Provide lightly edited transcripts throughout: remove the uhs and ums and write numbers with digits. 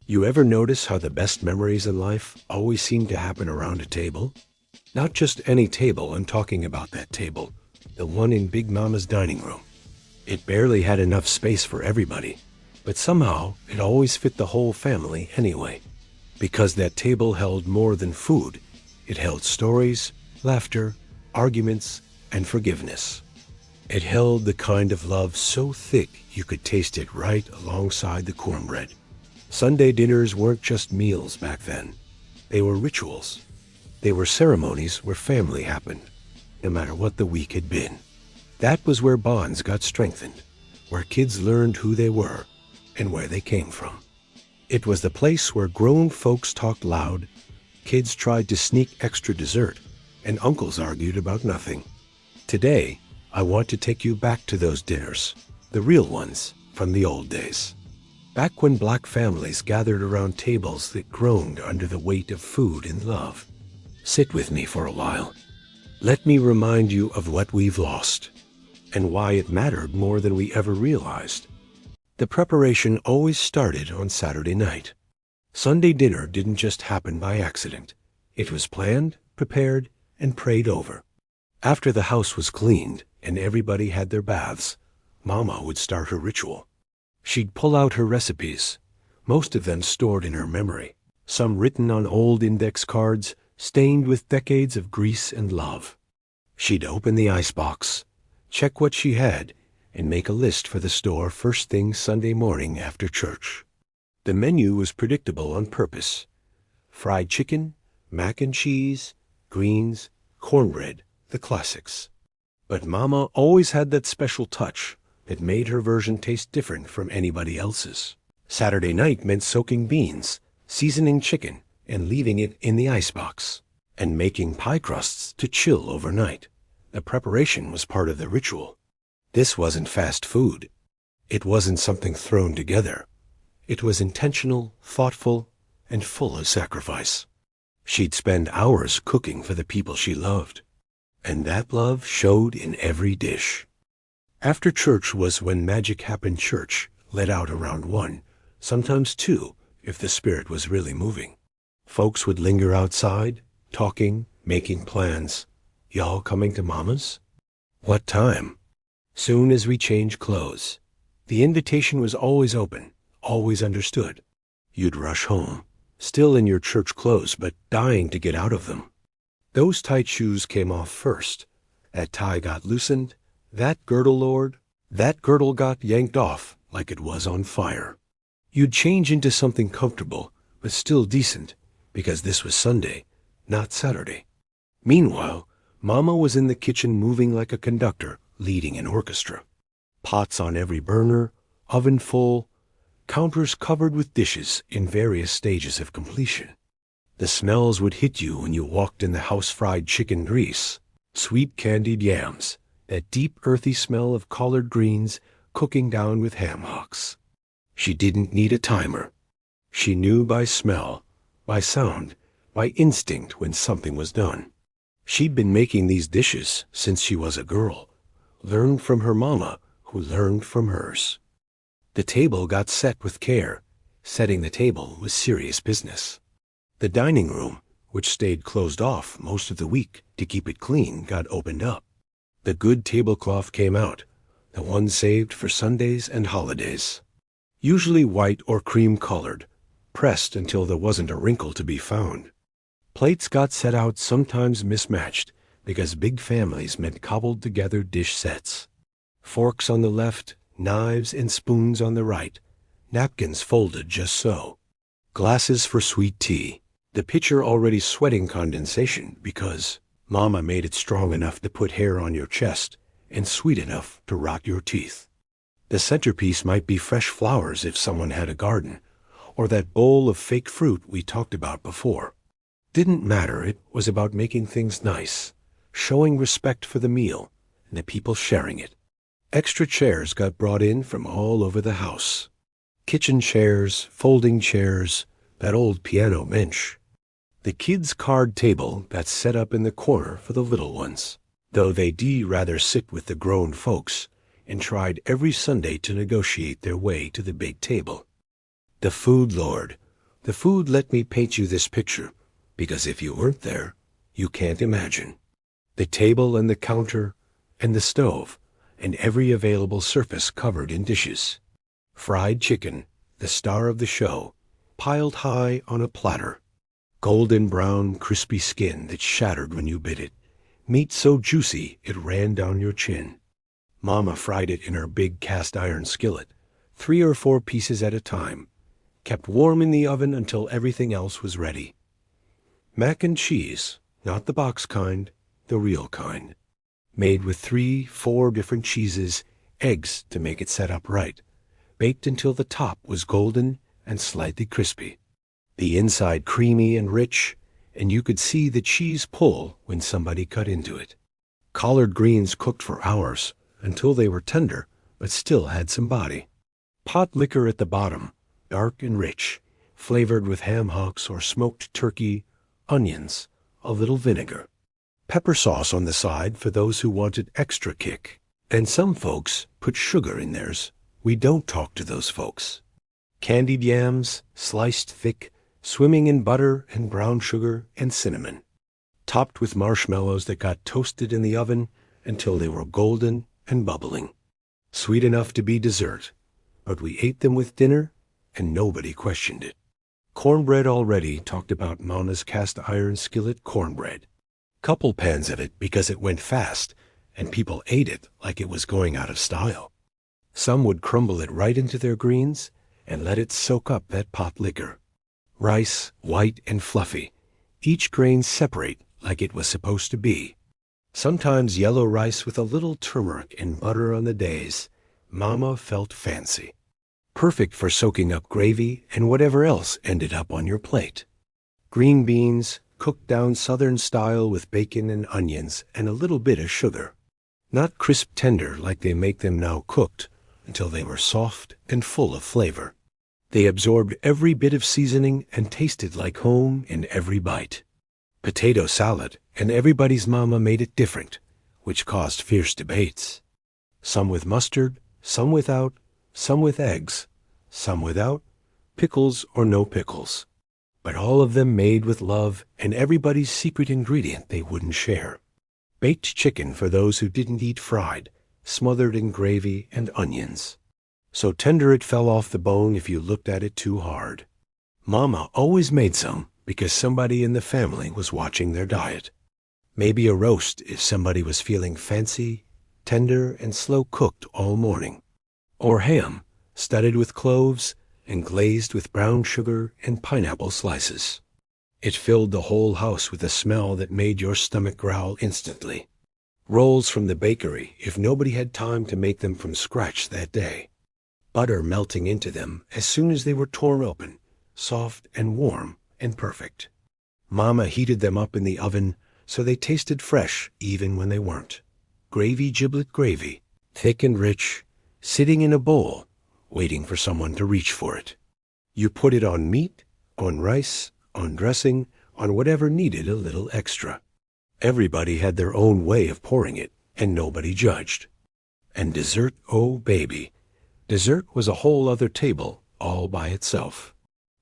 You ever notice how the best memories in life always seem to happen around a table? Not just any table, I'm talking about that table, the one in Big Mama's dining room. It barely had enough space for everybody, but somehow it always fit the whole family anyway. Because that table held more than food. It held stories, laughter, arguments, and forgiveness. It held the kind of love so thick you could taste it right alongside the cornbread. Sunday dinners weren't just meals back then. They were rituals. They were ceremonies where family happened, no matter what the week had been. That was where bonds got strengthened, where kids learned who they were and where they came from. It was the place where grown folks talked loud, kids tried to sneak extra dessert, and uncles argued about nothing. Today, I want to take you back to those dinners, the real ones from the old days. Back when black families gathered around tables that groaned under the weight of food and love. Sit with me for a while. Let me remind you of what we've lost, and why it mattered more than we ever realized. The preparation always started on Saturday night. Sunday dinner didn't just happen by accident. It was planned, prepared, and prayed over. After the house was cleaned and everybody had their baths, Mama would start her ritual. She'd pull out her recipes, most of them stored in her memory, some written on old index cards, stained with decades of grease and love. She'd open the icebox, check what she had, and make a list for the store first thing Sunday morning after church. The menu was predictable on purpose. Fried chicken, mac and cheese, greens, cornbread, the classics. But Mama always had that special touch that made her version taste different from anybody else's. Saturday night meant soaking beans, seasoning chicken, and leaving it in the icebox, and making pie crusts to chill overnight. The preparation was part of the ritual. This wasn't fast food. It wasn't something thrown together. It was intentional, thoughtful, and full of sacrifice. She'd spend hours cooking for the people she loved, and that love showed in every dish. After church was when magic happened. Church let out around 1, sometimes 2, if the spirit was really moving. Folks would linger outside, talking, making plans. Y'all coming to Mama's? What time? Soon as we change clothes. The invitation was always open, always understood. You'd rush home, still in your church clothes, but dying to get out of them. Those tight shoes came off first. That tie got loosened. That girdle got yanked off like it was on fire. You'd change into something comfortable, but still decent, because this was Sunday, not Saturday. Meanwhile, Mama was in the kitchen moving like a conductor, leading an orchestra. Pots on every burner, oven full, counters covered with dishes in various stages of completion. The smells would hit you when you walked in the house-fried chicken grease, sweet candied yams, that deep earthy smell of collard greens cooking down with ham hocks. She didn't need a timer. She knew by smell, by sound, by instinct when something was done. She'd been making these dishes since she was a girl, learned from her mama, who learned from hers. The table got set with care. Setting the table was serious business. The dining room, which stayed closed off most of the week to keep it clean, got opened up. The good tablecloth came out, the one saved for Sundays and holidays. Usually white or cream-colored, pressed until there wasn't a wrinkle to be found. Plates got set out, sometimes mismatched, because big families meant cobbled-together dish sets. Forks on the left, knives and spoons on the right, napkins folded just so. Glasses for sweet tea, the pitcher already sweating condensation because Mama made it strong enough to put hair on your chest and sweet enough to rot your teeth. The centerpiece might be fresh flowers if someone had a garden, or that bowl of fake fruit we talked about before. Didn't matter, it was about making things nice, showing respect for the meal and the people sharing it. Extra chairs got brought in from all over the house. Kitchen chairs, folding chairs, that old piano bench. The kids' card table got set up in the corner for the little ones, though they'd rather sit with the grown folks, and tried every Sunday to negotiate their way to the big table. The food lord, The food let me paint you this picture, because if you weren't there, you can't imagine. The table and the counter and the stove and every available surface covered in dishes. Fried chicken, the star of the show, piled high on a platter. Golden brown, crispy skin that shattered when you bit it. Meat so juicy it ran down your chin. Mama fried it in her big cast iron skillet, 3 or 4 pieces at a time, kept warm in the oven until everything else was ready. Mac and cheese, not the box kind, the real kind. Made with 3, 4 different cheeses, eggs to make it set up right, baked until the top was golden and slightly crispy. The inside creamy and rich, and you could see the cheese pull when somebody cut into it. Collard greens cooked for hours until they were tender, but still had some body. Pot liquor at the bottom, dark and rich, flavored with ham hocks or smoked turkey, onions, a little vinegar. Pepper sauce on the side for those who wanted extra kick. And some folks put sugar in theirs. We don't talk to those folks. Candied yams, sliced thick, swimming in butter and brown sugar and cinnamon. Topped with marshmallows that got toasted in the oven until they were golden and bubbling. Sweet enough to be dessert, but we ate them with dinner and nobody questioned it. Cornbread already talked about Mama's cast iron skillet cornbread. Couple pans of it because it went fast and people ate it like it was going out of style. Some would crumble it right into their greens and let it soak up that pot liquor. Rice, white and fluffy, each grain separate like it was supposed to be. Sometimes yellow rice with a little turmeric and butter on the days. Mama felt fancy. Perfect for soaking up gravy and whatever else ended up on your plate. Green beans, cooked down Southern style with bacon and onions and a little bit of sugar. Not crisp tender like they make them now cooked, until they were soft and full of flavor. They absorbed every bit of seasoning and tasted like home in every bite. Potato salad, and everybody's mama made it different, which caused fierce debates. Some with mustard, some without, some with eggs, some without, pickles or no pickles. But all of them made with love and everybody's secret ingredient they wouldn't share. Baked chicken for those who didn't eat fried, smothered in gravy and onions. So tender it fell off the bone if you looked at it too hard. Mama always made some because somebody in the family was watching their diet. Maybe a roast if somebody was feeling fancy, tender, and slow cooked all morning. Or ham, studded with cloves and glazed with brown sugar and pineapple slices. It filled the whole house with a smell that made your stomach growl instantly. Rolls from the bakery if nobody had time to make them from scratch that day. Butter melting into them as soon as they were torn open, soft and warm and perfect. Mama heated them up in the oven so they tasted fresh even when they weren't. Gravy giblet gravy, thick and rich, sitting in a bowl, waiting for someone to reach for it. You put it on meat, on rice, on dressing, on whatever needed a little extra. Everybody had their own way of pouring it, and nobody judged. And dessert, oh baby. Dessert was a whole other table all by itself.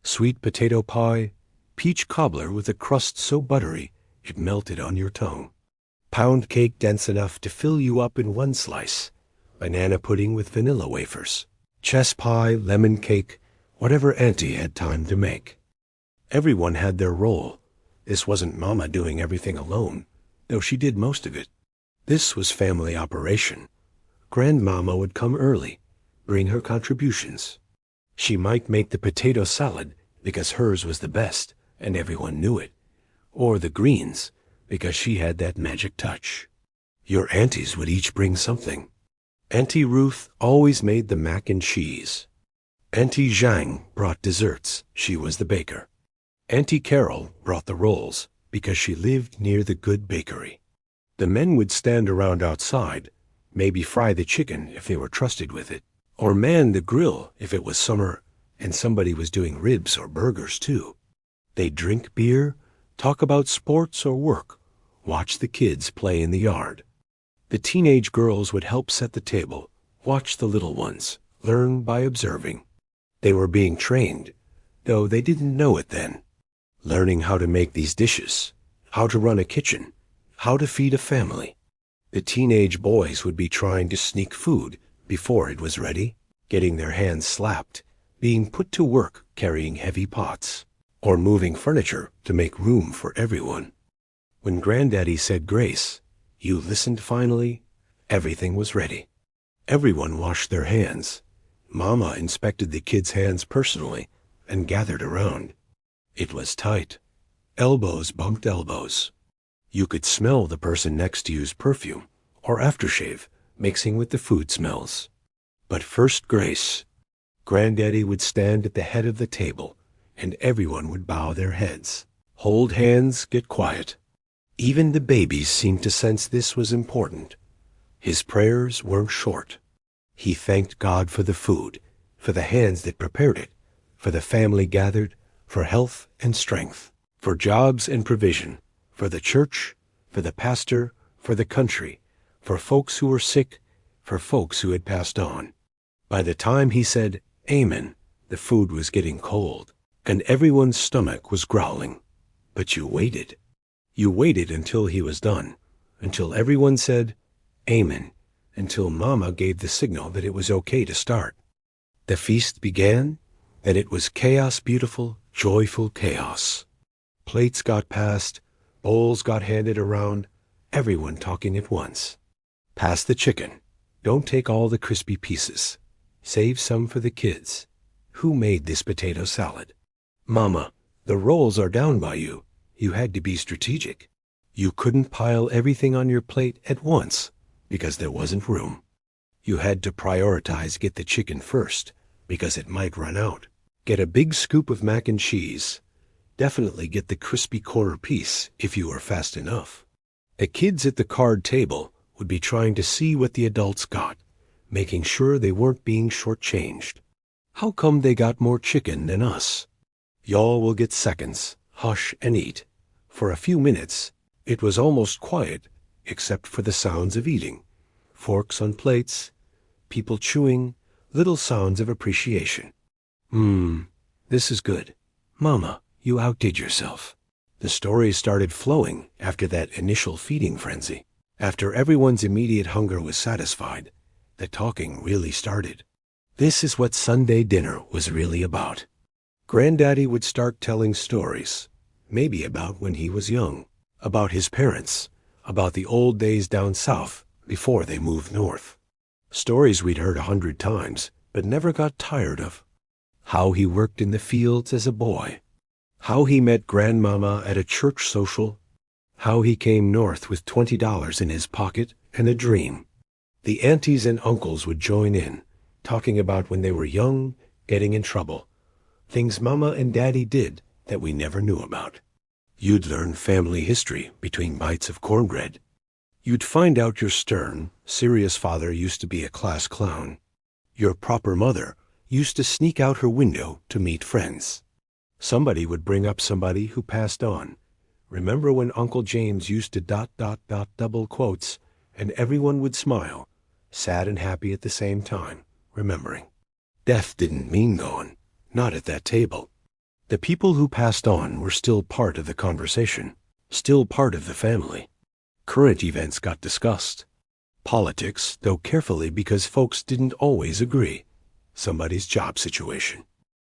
Sweet potato pie, peach cobbler with a crust so buttery it melted on your tongue. Pound cake dense enough to fill you up in one slice. Banana pudding with vanilla wafers. Chess pie, lemon cake, whatever Auntie had time to make. Everyone had their role. This wasn't Mama doing everything alone, though she did most of it. This was family operation. Grandmama would come early, bring her contributions. She might make the potato salad because hers was the best and everyone knew it, or the greens because she had that magic touch. Your aunties would each bring something. Auntie Ruth always made the mac and cheese. Auntie Zhang brought desserts. She was the baker. Auntie Carol brought the rolls because she lived near the good bakery. The men would stand around outside, maybe fry the chicken if they were trusted with it, or man the grill if it was summer and somebody was doing ribs or burgers too. They'd drink beer, talk about sports or work, watch the kids play in the yard. The teenage girls would help set the table, watch the little ones, learn by observing. They were being trained. though they didn't know it then. Learning how to make these dishes, how to run a kitchen, how to feed a family. The teenage boys would be trying to sneak food before it was ready, getting their hands slapped, being put to work carrying heavy pots, or moving furniture to make room for everyone. When Granddaddy said grace, you listened finally, everything was ready. Everyone washed their hands. Mama inspected the kids' hands personally and gathered around. It was tight. Elbows bumped elbows. You could smell the person next to you's perfume or aftershave mixing with the food smells. But first grace. Granddaddy would stand at the head of the table, and everyone would bow their heads. Hold hands, get quiet. Even the babies seemed to sense this was important. His prayers weren't short. He thanked God for the food, for the hands that prepared it, for the family gathered, for health and strength, for jobs and provision, for the church, for the pastor, for the country, for folks who were sick, for folks who had passed on. By the time he said, Amen, the food was getting cold, and everyone's stomach was growling. But you waited. You waited until he was done, until everyone said, Amen, until Mama gave the signal that it was okay to start. The feast began, and it was chaos, beautiful, joyful chaos. Plates got passed, bowls got handed around, everyone talking at once. Pass the chicken. Don't take all the crispy pieces. Save some for the kids. Who made this potato salad? Mama, the rolls are down by you. You had to be strategic. You couldn't pile everything on your plate at once because there wasn't room. You had to prioritize get the chicken first because it might run out. Get a big scoop of mac and cheese. Definitely get the crispy quarter piece if you were fast enough. The kids at the card table would be trying to see what the adults got, making sure they weren't being shortchanged. How come they got more chicken than us? Y'all will get seconds. Hush and eat. For a few minutes, it was almost quiet, except for the sounds of eating. Forks on plates, people chewing, little sounds of appreciation. This is good. Mama, you outdid yourself. The stories started flowing after that initial feeding frenzy. After everyone's immediate hunger was satisfied, the talking really started. This is what Sunday dinner was really about. Granddaddy would start telling stories, maybe about when he was young, about his parents, about the old days down south before they moved north. Stories we'd heard 100 times, but never got tired of. How he worked in the fields as a boy. How he met Grandmama at a church social. How he came north with $20 in his pocket and a dream. The aunties and uncles would join in, talking about when they were young, getting in trouble. Things Mama and Daddy did that we never knew about. You'd learn family history between bites of cornbread. You'd find out your stern, serious father used to be a class clown. Your proper mother used to sneak out her window to meet friends. Somebody would bring up somebody who passed on. Remember when Uncle James used to ... double quotes, and everyone would smile, sad and happy at the same time, remembering. Death didn't mean gone, not at that table. The people who passed on were still part of the conversation, still part of the family. Current events got discussed. Politics, though carefully because folks didn't always agree. Somebody's job situation.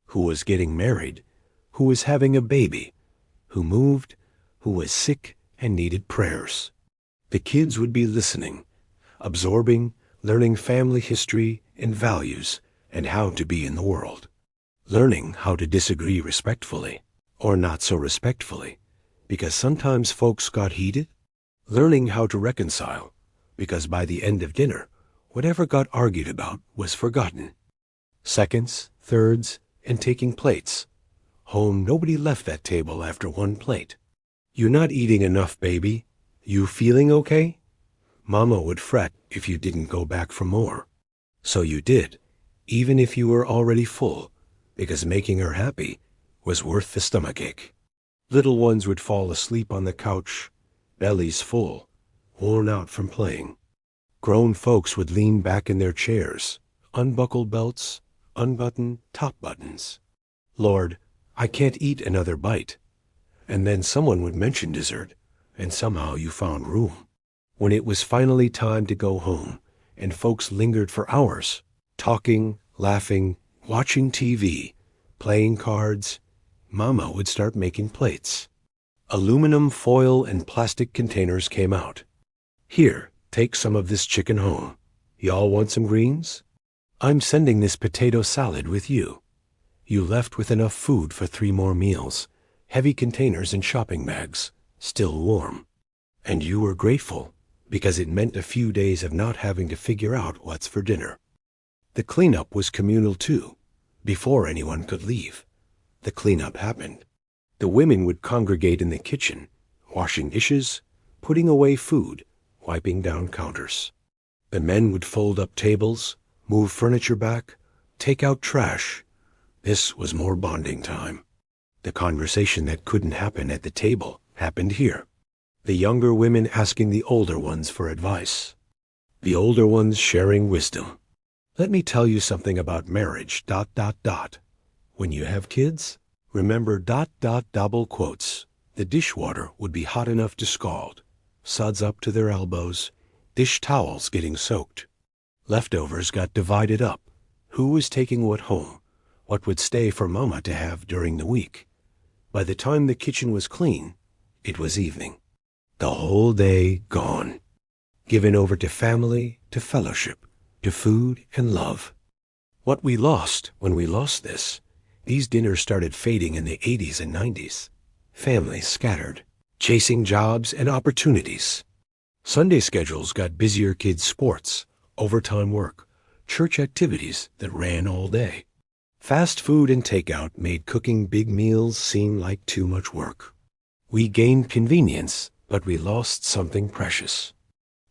Who was getting married. Who was having a baby. Who moved. Who was sick and needed prayers. The kids would be listening, absorbing, learning family history and values and how to be in the world. Learning how to disagree respectfully, or not so respectfully, because sometimes folks got heated. Learning how to reconcile, because by the end of dinner, whatever got argued about was forgotten. Seconds, thirds, and taking plates. Home, nobody left that table after one plate. You not eating enough, baby? You feeling okay? Mama would fret if you didn't go back for more. So you did, even if you were already full, because making her happy was worth the stomachache. Little ones would fall asleep on the couch, bellies full, worn out from playing. Grown folks would lean back in their chairs, unbuckle belts, unbutton top buttons. Lord, I can't eat another bite. And then someone would mention dessert, and somehow you found room. When it was finally time to go home, and folks lingered for hours, talking, laughing, watching TV, playing cards, Mama would start making plates. Aluminum foil and plastic containers came out. Here, take some of this chicken home. Y'all want some greens? I'm sending this potato salad with you. You left with enough food for 3 more meals, heavy containers and shopping bags, still warm. And you were grateful, because it meant a few days of not having to figure out what's for dinner. The cleanup was communal too. Before anyone could leave, the cleanup happened. The women would congregate in the kitchen, washing dishes, putting away food, wiping down counters. The men would fold up tables, move furniture back, take out trash. This was more bonding time. The conversation that couldn't happen at the table happened here. The younger women asking the older ones for advice. The older ones sharing wisdom. Let me tell you something about marriage, ... When you have kids, remember ... double quotes. The dishwater would be hot enough to scald. Suds up to their elbows. Dish towels getting soaked. Leftovers got divided up. Who was taking what home? What would stay for Mama to have during the week? By the time the kitchen was clean, it was evening. The whole day gone. Given over to family, to fellowship, to food and love. What we lost when we lost this, these dinners started fading in the 80s and 90s. Families scattered, chasing jobs and opportunities. Sunday schedules got busier kids' sports, overtime work, church activities that ran all day. Fast food and takeout made cooking big meals seem like too much work. We gained convenience, but we lost something precious.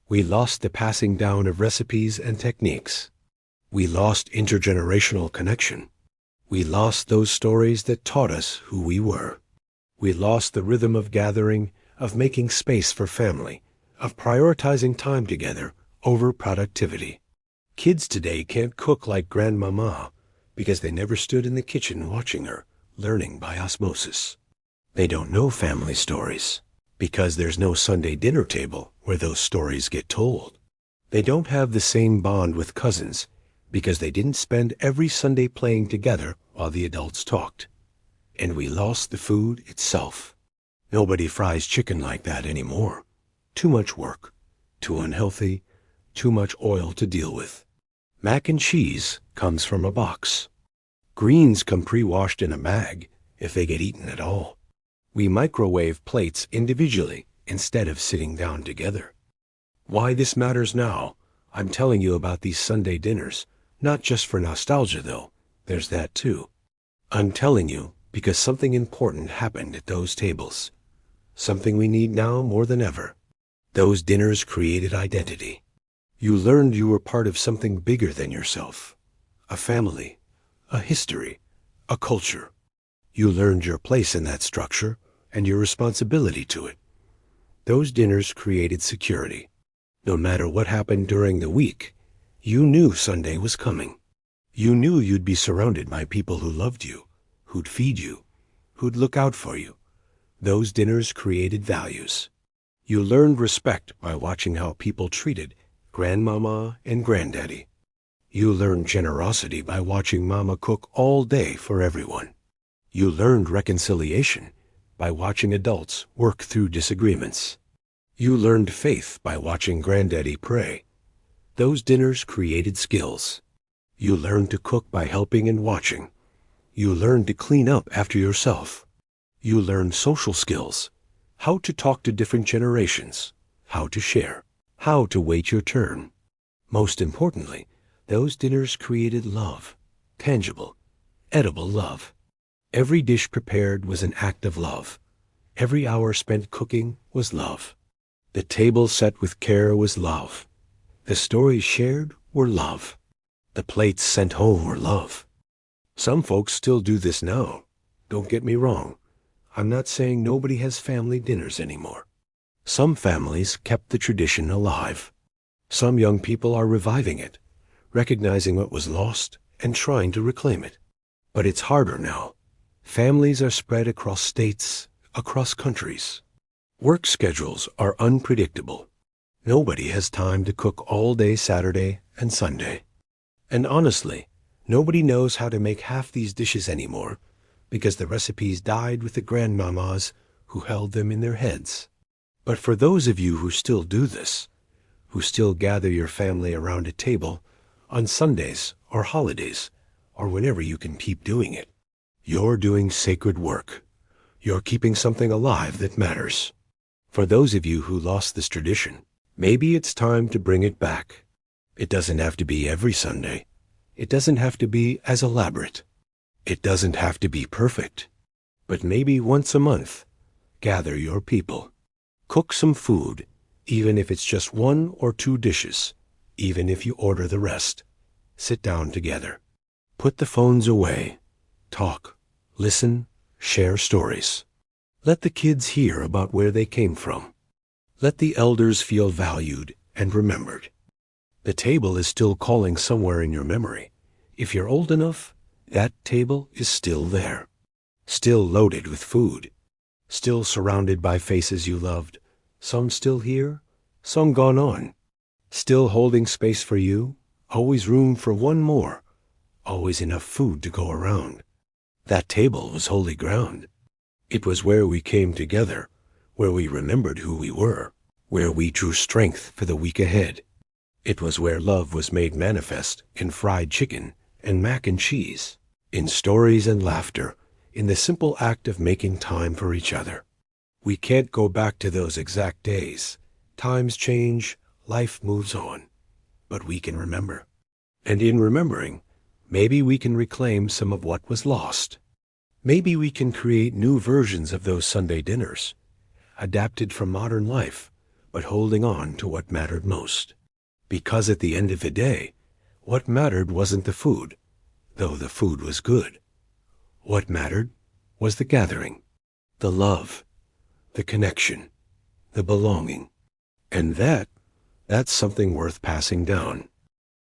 We lost the passing down of recipes and techniques. We lost intergenerational connection. We lost those stories that taught us who we were. We lost the rhythm of gathering, of making space for family, of prioritizing time together over productivity. Kids today can't cook like Grandmama because they never stood in the kitchen watching her, learning by osmosis. They don't know family stories because there's no Sunday dinner table where those stories get told. They don't have the same bond with cousins because they didn't spend every Sunday playing together while the adults talked. And we lost the food itself. Nobody fries chicken like that anymore. Too much work, too unhealthy, too much oil to deal with. Mac and cheese comes from a box. Greens come pre-washed in a bag if they get eaten at all. We microwave plates individually instead of sitting down together. Why this matters now, I'm telling you about these Sunday dinners, not just for nostalgia though, there's that too. I'm telling you because something important happened at those tables. Something we need now more than ever. Those dinners created identity. You learned you were part of something bigger than yourself. A family, a history, a culture. You learned your place in that structure and your responsibility to it. Those dinners created security. No matter what happened during the week, you knew Sunday was coming. You knew you'd be surrounded by people who loved you, who'd feed you, who'd look out for you. Those dinners created values. You learned respect by watching how people treated Grandmama and Granddaddy. You learned generosity by watching Mama cook all day for everyone. You learned reconciliation by watching adults work through disagreements. You learned faith by watching Granddaddy pray. Those dinners created skills. You learned to cook by helping and watching. You learned to clean up after yourself. You learned social skills, how to talk to different generations, how to share, how to wait your turn. Most importantly, those dinners created love, tangible, edible love. Every dish prepared was an act of love. Every hour spent cooking was love. The table set with care was love. The stories shared were love. The plates sent home were love. Some folks still do this now. Don't get me wrong. I'm not saying nobody has family dinners anymore. Some families kept the tradition alive. Some young people are reviving it, recognizing what was lost and trying to reclaim it. But it's harder now. Families are spread across states, across countries. Work schedules are unpredictable. Nobody has time to cook all day Saturday and Sunday. And honestly, nobody knows how to make half these dishes anymore because the recipes died with the grandmamas who held them in their heads. But for those of you who still do this, who still gather your family around a table on Sundays or holidays or whenever you can keep doing it, you're doing sacred work. You're keeping something alive that matters. For those of you who lost this tradition, maybe it's time to bring it back. It doesn't have to be every Sunday. It doesn't have to be as elaborate. It doesn't have to be perfect. But maybe once a month, gather your people. Cook some food, even if it's just 1 or 2 dishes, even if you order the rest. Sit down together. Put the phones away. Talk, listen, share stories. Let the kids hear about where they came from. Let the elders feel valued and remembered. The table is still calling somewhere in your memory. If you're old enough, that table is still there. Still loaded with food. Still surrounded by faces you loved. Some still here, some gone on. Still holding space for you, always room for one more. Always enough food to go around. That table was holy ground. It was where we came together, where we remembered who we were, where we drew strength for the week ahead. It was where love was made manifest in fried chicken and mac and cheese, in stories and laughter, in the simple act of making time for each other. We can't go back to those exact days. Times change, life moves on. But we can remember. And in remembering, maybe we can reclaim some of what was lost. Maybe we can create new versions of those Sunday dinners, adapted from modern life, but holding on to what mattered most. Because at the end of the day, what mattered wasn't the food, though the food was good. What mattered was the gathering, the love, the connection, the belonging. And that's something worth passing down.